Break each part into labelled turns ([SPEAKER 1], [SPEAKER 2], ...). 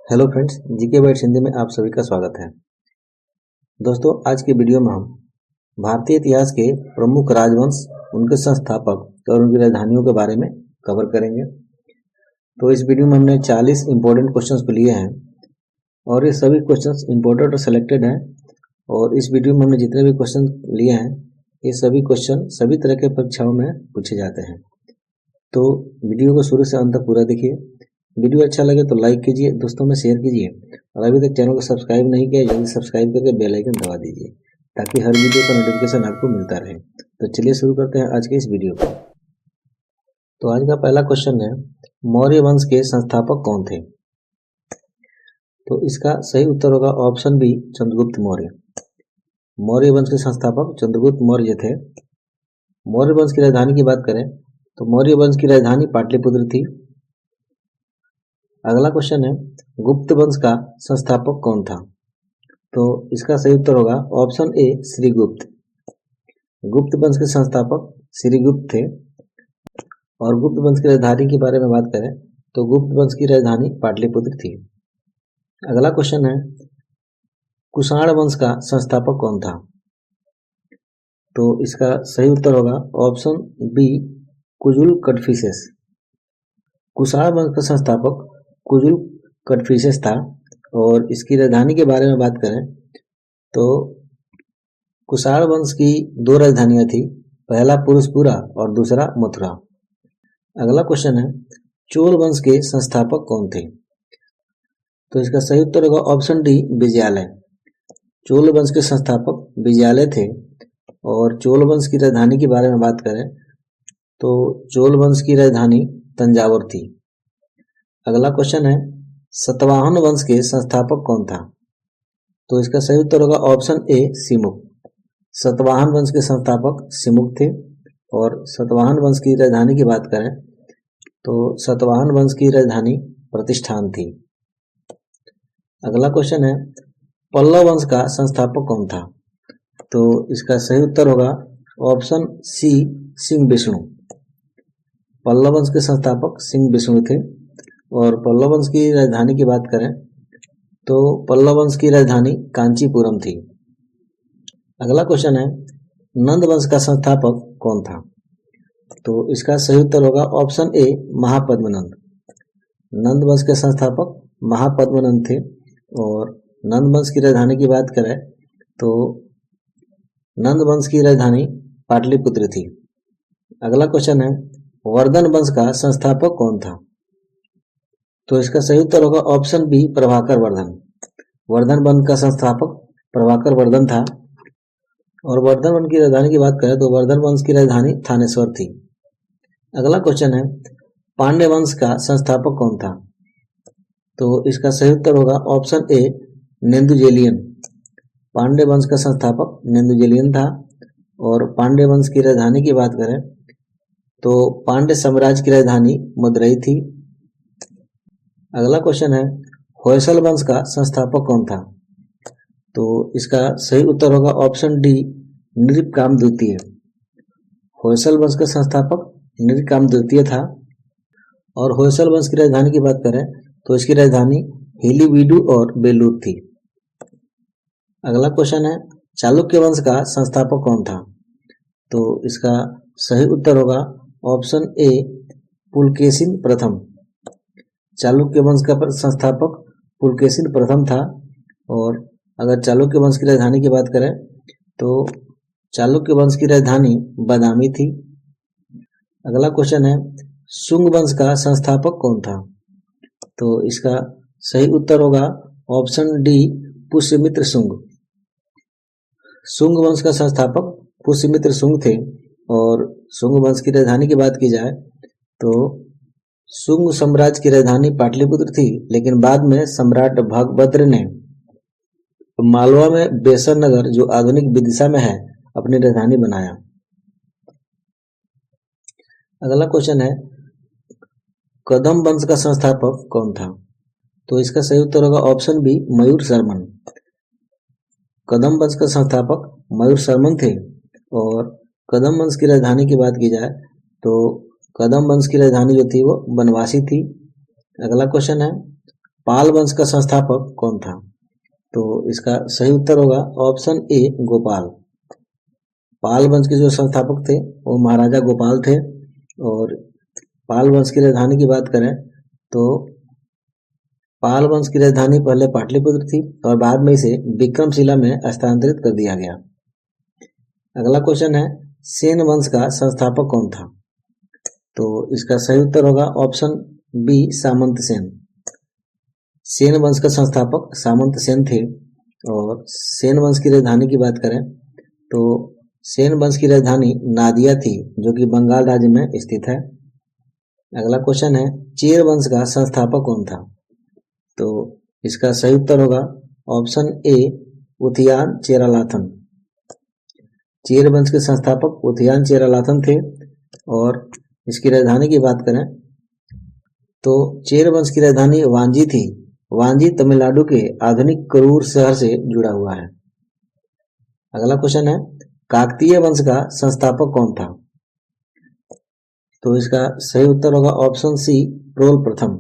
[SPEAKER 1] Hello friends, GK bytes Hindi में आप सभी का स्वागत है। दोस्तों, आज के वीडियो में हम भारतीय इतिहास के प्रमुख राजवंश, उनके संस्थापक और उनकी राजधानियों के बारे में कवर करेंगे। तो इस वीडियो में हमने 40 इंपॉर्टेंट क्वेश्चंस को लिए हैं और ये सभी क्वेश्चंस इंपॉर्टेंट और सिलेक्टेड हैं। और इस वीडियो में हमने जितने भी क्वेश्चन लिए हैं, ये सभी क्वेश्चन सभी तरह के परीक्षाओं में पूछे जाते हैं। तो वीडियो को शुरू से अंत तक पूरा देखिए। वीडियो अच्छा लगे तो लाइक कीजिए, दोस्तों में शेयर कीजिए और अभी तक चैनल को सब्सक्राइब नहीं किया जल्दी सब्सक्राइब करके बेल आइकन दबा दीजिए ताकि हर वीडियो का नोटिफिकेशन आपको मिलता रहे। तो चलिए शुरू करते हैं आज के इस वीडियो को। तो आज का पहला क्वेश्चन है, मौर्य वंश के संस्थापक कौन थे? तो इसका सही उत्तर होगा ऑप्शन बी, चंद्रगुप्त मौर्य। मौर्य वंश के संस्थापक चंद्रगुप्त मौर्य थे। मौर्य वंश की राजधानी की बात करें तो मौर्य वंश की राजधानी पाटलिपुत्र थी। अगला क्वेश्चन है, गुप्त वंश का संस्थापक कौन था? तो इसका सही उत्तर होगा ऑप्शन ए, श्रीगुप्त। गुप्त वंश के संस्थापक श्रीगुप्त थे। और गुप्त वंश की राजधानी के बारे में बात करें तो गुप्त वंश की राजधानी पाटलिपुत्र थी। अगला क्वेश्चन है, कुषाण वंश का संस्थापक कौन था? तो इसका सही उत्तर होगा ऑप्शन बी, कुजुल कडफिसेस। कुषाण वंश का संस्थापक कुजुल कडफिसेस था। और इसकी राजधानी के बारे में बात करें तो कुषाण वंश की दो राजधानियां थी, पहला पुरुषपुरा और दूसरा मथुरा। अगला क्वेश्चन है, चोल वंश के संस्थापक कौन थे? तो इसका सही उत्तर होगा ऑप्शन डी, विजयालय। चोल वंश के संस्थापक विजयालय थे। और चोल वंश की राजधानी के बारे में बात करें तो चोल वंश की राजधानी तंजावुर थी। अगला क्वेश्चन है, सतवाहन वंश के संस्थापक कौन था? तो इसका सही उत्तर होगा ऑप्शन ए, सिमुक। सतवाहन वंश के संस्थापक सिमुक थे। और सतवाहन वंश की राजधानी की बात करें तो सतवाहन वंश की राजधानी प्रतिष्ठान थी। अगला क्वेश्चन है, पल्लव वंश का संस्थापक कौन था? तो इसका सही उत्तर होगा ऑप्शन सी, सिंह विष्णु। पल्लव वंश के संस्थापक सिंह विष्णु थे। और पल्लव वंश की राजधानी की बात करें तो पल्लव वंश की राजधानी कांचीपुरम थी। अगला क्वेश्चन है, नंद वंश का संस्थापक कौन था? तो इसका सही उत्तर होगा ऑप्शन ए, महापद्मनंद। नंद वंश के संस्थापक महापद्मनंद थे। और नंद वंश की राजधानी की बात करें तो नंद वंश की राजधानी पाटलिपुत्र थी। अगला क्वेश्चन है, वर्धन वंश का संस्थापक कौन था? तो इसका सही उत्तर होगा ऑप्शन बी, प्रभाकर वर्धन। वर्धन वंश का संस्थापक प्रभाकर वर्धन था। और वर्धन वंश की राजधानी की बात करें तो वर्धन वंश की राजधानी थानेश्वर थी। अगला क्वेश्चन है, पांड्य वंश का संस्थापक कौन था? तो इसका सही उत्तर होगा ऑप्शन ए, नेदुंजेलियन। पांड्य वंश का संस्थापक नेदुंजेलियन था। और पांड्य वंश की राजधानी की बात करें तो पांड्य साम्राज्य की राजधानी मदुरई थी। अगला क्वेश्चन है, होयसल वंश का संस्थापक कौन था? तो इसका सही उत्तर होगा ऑप्शन डी, नृपकाम द्वितीय। होयसल वंश का संस्थापक नृपकाम द्वितीय था। और होयसल वंश की राजधानी की बात करें तो इसकी राजधानी हिलीवीडू और बेलूर थी। अगला क्वेश्चन है, चालुक्य वंश का संस्थापक कौन था? तो इसका सही उत्तर होगा ऑप्शन ए, पुलकेशिन प्रथम। चालुक्य वंश का संस्थापक पुलकेशिन प्रथम था। और अगर चालुक्य वंश की राजधानी की बात करें तो चालुक्य वंश की राजधानी बादामी थी। अगला क्वेश्चन है, शुंग वंश का संस्थापक कौन था? तो इसका सही उत्तर होगा ऑप्शन डी, पुष्यमित्र शुंग। शुंग वंश का संस्थापक पुष्यमित्र शुंग थे। और शुंग वंश की राजधानी की बात की जाए तो शुंग साम्राज्य की राजधानी पाटलिपुत्र थी, लेकिन बाद में सम्राट भगभद्र ने मालवा में बेसन नगर, जो आधुनिक विदिशा में है, अपनी राजधानी बनाया। अगला क्वेश्चन है, कदम वंश का संस्थापक कौन था? तो इसका सही उत्तर होगा ऑप्शन बी, मयूर शर्मन। कदम वंश का संस्थापक मयूर शर्मन थे। और कदम वंश की राजधानी की बात की जाए तो कदम वंश की राजधानी जो थी वो बनवासी थी। अगला क्वेश्चन है, पाल वंश का संस्थापक कौन था? तो इसका सही उत्तर होगा ऑप्शन ए गोपाल। पाल वंश के जो संस्थापक थे वो महाराजा गोपाल थे। और पाल वंश की राजधानी की बात करें तो पाल वंश की राजधानी पहले पाटलिपुत्र थी और बाद में इसे विक्रमशिला में स्थानांतरित कर दिया गया। अगला क्वेश्चन है सेन वंश का संस्थापक कौन था? तो इसका सही उत्तर होगा ऑप्शन बी सामंत सेन। सेन वंश का संस्थापक सामंत सेन थे। और सेन वंश की राजधानी की बात करें तो सेन वंश की राजधानी नादिया थी जो कि बंगाल राज्य में स्थित है। अगला क्वेश्चन है चेर वंश का संस्थापक कौन था? तो इसका सही उत्तर होगा ऑप्शन ए उथियान चेरालाथन। चेर वंश के संस्थापक उथियान चेरालाथन थे। और इसकी राजधानी की बात करें तो चेर वंश की राजधानी वांजी थी। वांजी तमिलनाडु के आधुनिक करूर शहर से जुड़ा हुआ है। अगला क्वेश्चन है काकतीय वंश का संस्थापक कौन था? तो इसका सही उत्तर होगा ऑप्शन सी प्रोल प्रथम।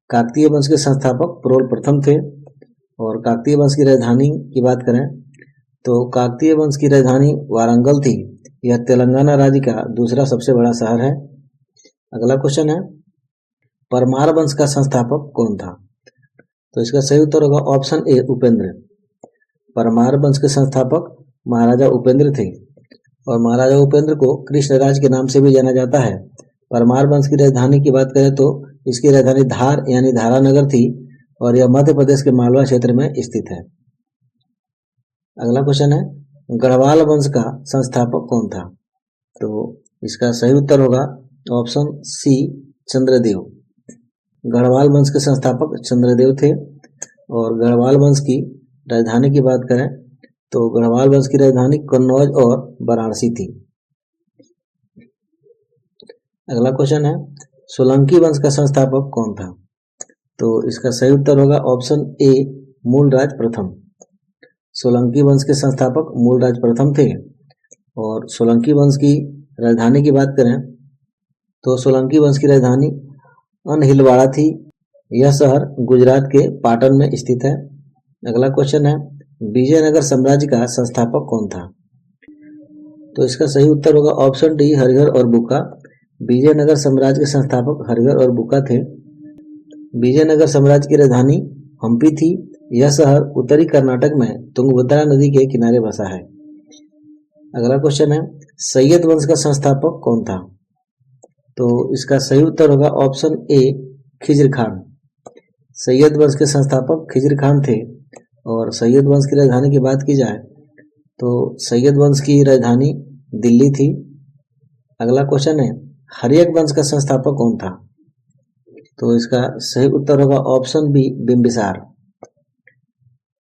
[SPEAKER 1] काकतीय वंश के संस्थापक प्रोल प्रथम थे। और काकतीय वंश की राजधानी की बात करें तो काकतीय वंश की राजधानी वारंगल थी। यह तेलंगाना राज्य का दूसरा सबसे बड़ा शहर है। अगला क्वेश्चन है परमार वंश का संस्थापक कौन था? तो इसका सही उत्तर होगा ऑप्शन ए उपेंद्र। परमार वंश के संस्थापक महाराजा उपेंद्र थे। और महाराजा उपेंद्र को कृष्णराज के नाम से भी जाना जाता है। परमार वंश की राजधानी की बात करें तो इसकी राजधानी धार यानी धारानगर थी और यह मध्य प्रदेश के मालवा क्षेत्र में स्थित है। अगला क्वेश्चन है गढ़वाल वंश का संस्थापक कौन था? तो इसका सही उत्तर होगा ऑप्शन सी चंद्रदेव। गढ़वाल वंश के संस्थापक चंद्रदेव थे। और गढ़वाल वंश की राजधानी की बात करें तो गढ़वाल वंश की राजधानी कन्नौज और वाराणसी थी। अगला क्वेश्चन है सोलंकी वंश का संस्थापक कौन था? तो इसका सही उत्तर होगा ऑप्शन ए मूलराज प्रथम। सोलंकी वंश के संस्थापक मूलराज प्रथम थे। और सोलंकी वंश की राजधानी की बात करें तो सोलंकी वंश की राजधानी अनहिलवाड़ा थी। यह शहर गुजरात के पाटन में स्थित है। अगला क्वेश्चन है विजयनगर साम्राज्य का संस्थापक कौन था? तो इसका सही उत्तर होगा ऑप्शन डी हरिहर और बुक्का। विजयनगर साम्राज्य के संस्थापक हरिहर और बुक्का थे। विजयनगर साम्राज्य की राजधानी हम्पी थी। यह शहर उत्तरी कर्नाटक में तुंगभद्रा नदी के किनारे बसा है। अगला क्वेश्चन है सैयद वंश का संस्थापक कौन था? तो इसका सही उत्तर होगा ऑप्शन ए खिज्र खान। सैयद वंश के संस्थापक खिज्र खान थे। और सैयद वंश की राजधानी की बात की जाए तो सैयद वंश की राजधानी दिल्ली थी। अगला क्वेश्चन है हर्यक वंश का संस्थापक कौन था? तो इसका सही उत्तर होगा ऑप्शन बी बिंबिसार।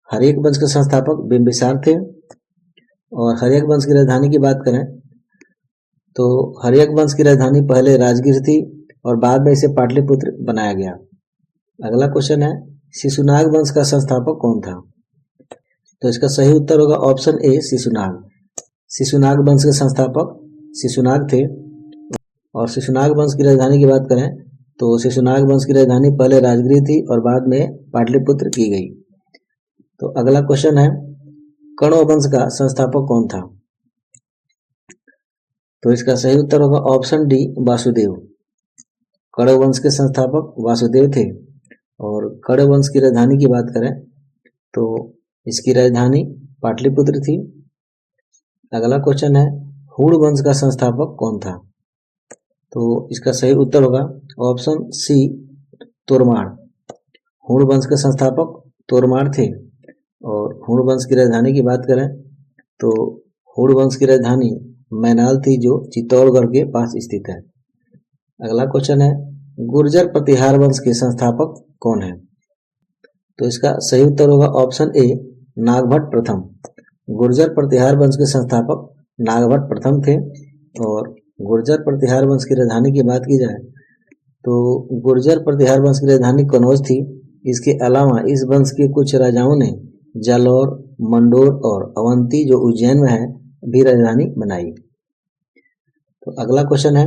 [SPEAKER 1] हर्यक वंश के संस्थापक बिंबिसार थे। और हर्यक वंश की राजधानी की बात करें तो हर्यक वंश की राजधानी पहले राजगीर थी और बाद में इसे पाटलिपुत्र बनाया गया। अगला क्वेश्चन है शिशुनाग वंश का संस्थापक कौन था? तो इसका सही उत्तर होगा ऑप्शन ए शिशुनाग। शिशुनाग वंश के संस्थापक शिशुनाग थे। और शिशुनाग वंश की राजधानी की बात करें तो शिशुनाग वंश की राजधानी पहले राजगीर थी और बाद में पाटलिपुत्र की गई। तो अगला क्वेश्चन है कण्व वंश का संस्थापक कौन था? तो इसका सही उत्तर होगा ऑप्शन डी वासुदेव। कण्व वंश के संस्थापक वासुदेव थे। और कण्व वंश की राजधानी की बात करें तो इसकी राजधानी पाटलिपुत्र थी। अगला क्वेश्चन है हुड़ वंश का संस्थापक कौन था? तो इसका सही उत्तर होगा ऑप्शन सी तोरमाड़। हुड़ वंश के संस्थापक तोरमाड़ थे। और हुड़ वंश की राजधानी की बात करें तो हुड़ वंश की राजधानी मैनाल थी जो चित्तौड़गढ़ के पास स्थित है। अगला क्वेश्चन है गुर्जर प्रतिहार वंश के संस्थापक कौन है? तो इसका सही उत्तर होगा ऑप्शन ए नागभट्ट प्रथम। गुर्जर प्रतिहार वंश के संस्थापक नागभट्ट प्रथम थे। और गुर्जर प्रतिहार वंश की राजधानी की बात की जाए तो गुर्जर प्रतिहार वंश की राजधानी कनौज थी। इसके अलावा इस वंश के कुछ राजाओं ने जालौर, मंडोर और अवंती जो उज्जैन में है भी राजधानी बनाई। तो अगला क्वेश्चन है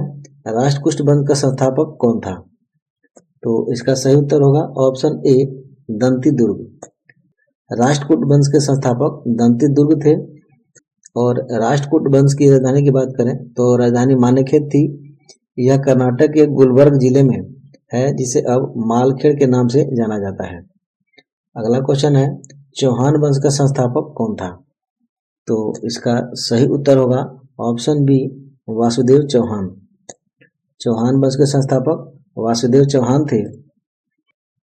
[SPEAKER 1] राष्ट्रकूट वंश का संस्थापक कौन था? तो इसका सही उत्तर होगा ऑप्शन ए दंती दुर्ग। राष्ट्रकूट वंश के संस्थापक दंती दुर्ग थे। और राष्ट्रकूट वंश की राजधानी की बात करें तो राजधानी मानेखेत थी। यह कर्नाटक के गुलबर्ग जिले में है, जिसे अब मालखेड़ के नाम से जाना जाता है। अगला क्वेश्चन है चौहान वंश का संस्थापक कौन था? तो इसका सही उत्तर होगा ऑप्शन बी वासुदेव चौहान। चौहान वंश के संस्थापक वासुदेव चौहान थे।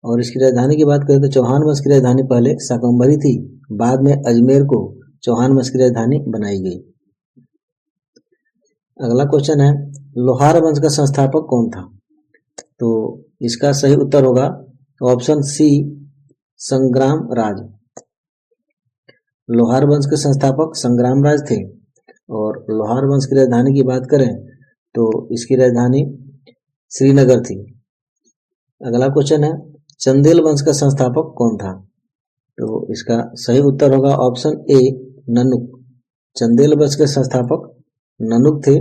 [SPEAKER 1] और इसकी राजधानी की बात करें तो चौहान वंश की राजधानी पहले शाकंभरी थी, बाद में अजमेर को चौहान वंश की राजधानी बनाई गई। अगला क्वेश्चन है लोहार वंश का संस्थापक कौन था? तो इसका सही उत्तर होगा ऑप्शन सी संग्राम राज। लोहार वंश के संस्थापक संग्राम राज थे। और लोहार वंश की राजधानी की बात करें तो इसकी राजधानी श्रीनगर थी। अगला क्वेश्चन है चंदेल वंश का संस्थापक कौन था? तो इसका सही उत्तर होगा ऑप्शन ए ननुक। चंदेल वंश के संस्थापक ननुक थे।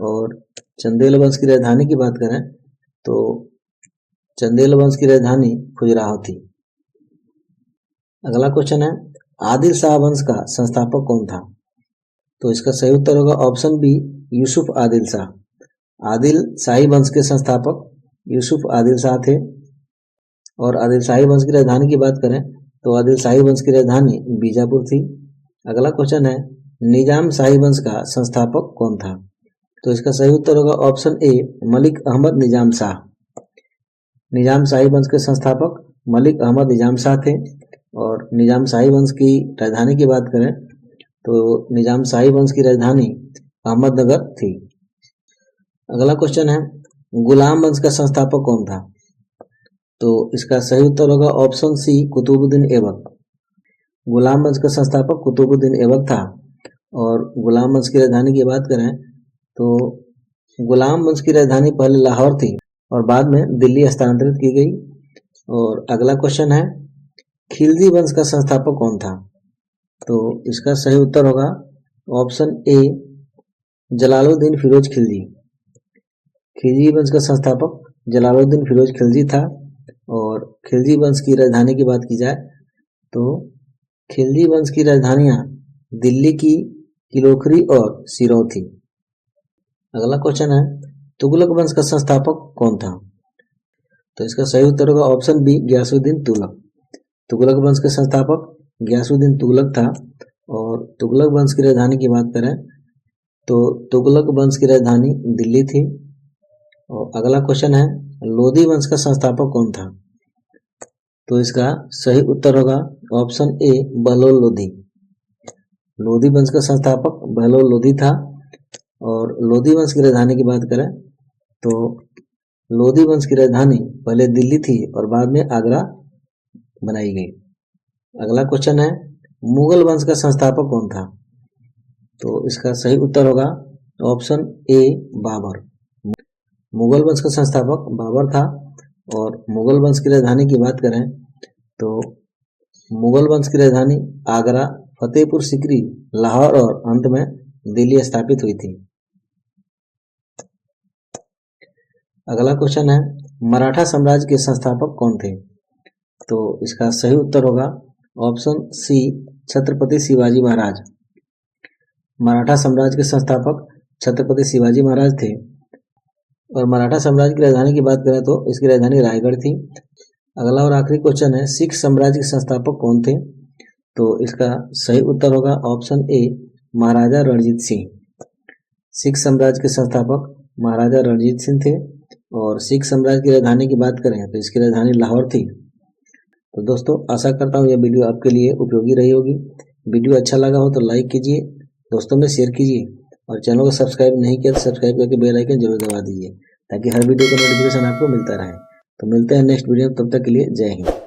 [SPEAKER 1] और चंदेल वंश की राजधानी की बात करें तो चंदेल वंश की राजधानी खजुराहो थी। अगला क्वेश्चन है आदिल शाह वंश का संस्थापक कौन था? तो इसका सही उत्तर होगा ऑप्शन बी यूसुफ आदिल शाह। आदिल शाही वंश के संस्थापक यूसुफ आदिल शाह थे। और आदिल शाही वंश की राजधानी की बात करें तो आदिल शाही वंश की राजधानी बीजापुर थी। अगला क्वेश्चन है निजाम शाही वंश का संस्थापक कौन था? तो इसका सही उत्तर होगा ऑप्शन ए मलिक अहमद निजाम शाह। निजाम शाही वंश के संस्थापक मलिक अहमद निजाम शाह थे। और निजाम शाही वंश की राजधानी की बात करें तो निजाम शाही वंश की राजधानी अहमदनगर थी। अगला क्वेश्चन है गुलाम वंश का संस्थापक कौन था? तो इसका सही उत्तर होगा ऑप्शन सी कुतुबुद्दीन ऐबक। गुलाम वंश का संस्थापक कुतुबुद्दीन ऐबक था। और गुलाम वंश की राजधानी की बात करें तो गुलाम वंश की राजधानी पहले लाहौर थी और बाद में दिल्ली स्थानांतरित की गई। और अगला क्वेश्चन है खिलजी वंश का संस्थापक कौन था? तो इसका सही उत्तर होगा ऑप्शन ए जलालुद्दीन फिरोज खिलजी। खिलजी वंश का संस्थापक जलालुद्दीन फिरोज खिलजी था। और खिलजी वंश की राजधानी की बात की जाए तो खिलजी वंश की राजधानियां दिल्ली की किलोखरी और सिरौ थी। अगला क्वेश्चन है तुगलक वंश का संस्थापक कौन था? तो इसका सही उत्तर होगा ऑप्शन बी गयासुद्दीन तुगलक। तुगलक वंश के संस्थापक गयासुद्दीन तुगलक था। और तुगलक वंश की राजधानी की बात करें तो तुगलक वंश की राजधानी दिल्ली थी। और अगला क्वेश्चन है लोधी वंश का संस्थापक कौन था? तो इसका सही उत्तर होगा ऑप्शन ए बहलोल लोधी। लोधी वंश का संस्थापक बहलोल लोधी था। और लोधी वंश की राजधानी की बात करें तो लोधी वंश की राजधानी पहले दिल्ली थी और बाद में आगरा बनाई गई। अगला क्वेश्चन है मुगल वंश का संस्थापक कौन था? तो इसका सही उत्तर होगा ऑप्शन ए बाबर। मुगल वंश का संस्थापक बाबर था। और मुगल वंश की राजधानी की बात करें तो मुगल वंश की राजधानी आगरा, फतेहपुर सीकरी, लाहौर और अंत में दिल्ली स्थापित हुई थी। अगला क्वेश्चन है मराठा साम्राज्य के संस्थापक कौन थे? तो इसका सही उत्तर होगा ऑप्शन सी छत्रपति शिवाजी महाराज। मराठा साम्राज्य के संस्थापक छत्रपति शिवाजी महाराज थे। और मराठा साम्राज्य की राजधानी की बात करें तो इसकी राजधानी रायगढ़ थी। अगला और आखिरी क्वेश्चन है सिख साम्राज्य के संस्थापक कौन थे? तो इसका सही उत्तर होगा ऑप्शन ए महाराजा रणजीत सिंह। सिख साम्राज्य के संस्थापक महाराजा रणजीत सिंह थे। और सिख साम्राज्य की राजधानी की बात करें तो इसकी राजधानी लाहौर थी। तो दोस्तों आशा करता हूँ यह वीडियो आपके लिए उपयोगी रही होगी। वीडियो अच्छा लगा हो तो लाइक कीजिए, दोस्तों में शेयर कीजिए और चैनल को सब्सक्राइब नहीं किया तो सब्सक्राइब करके बेल आइकन जरूर दबा दीजिए ताकि हर वीडियो का नोटिफिकेशन आपको मिलता रहे। तो मिलते हैं नेक्स्ट वीडियो में, तब तक के लिए जय हिंद।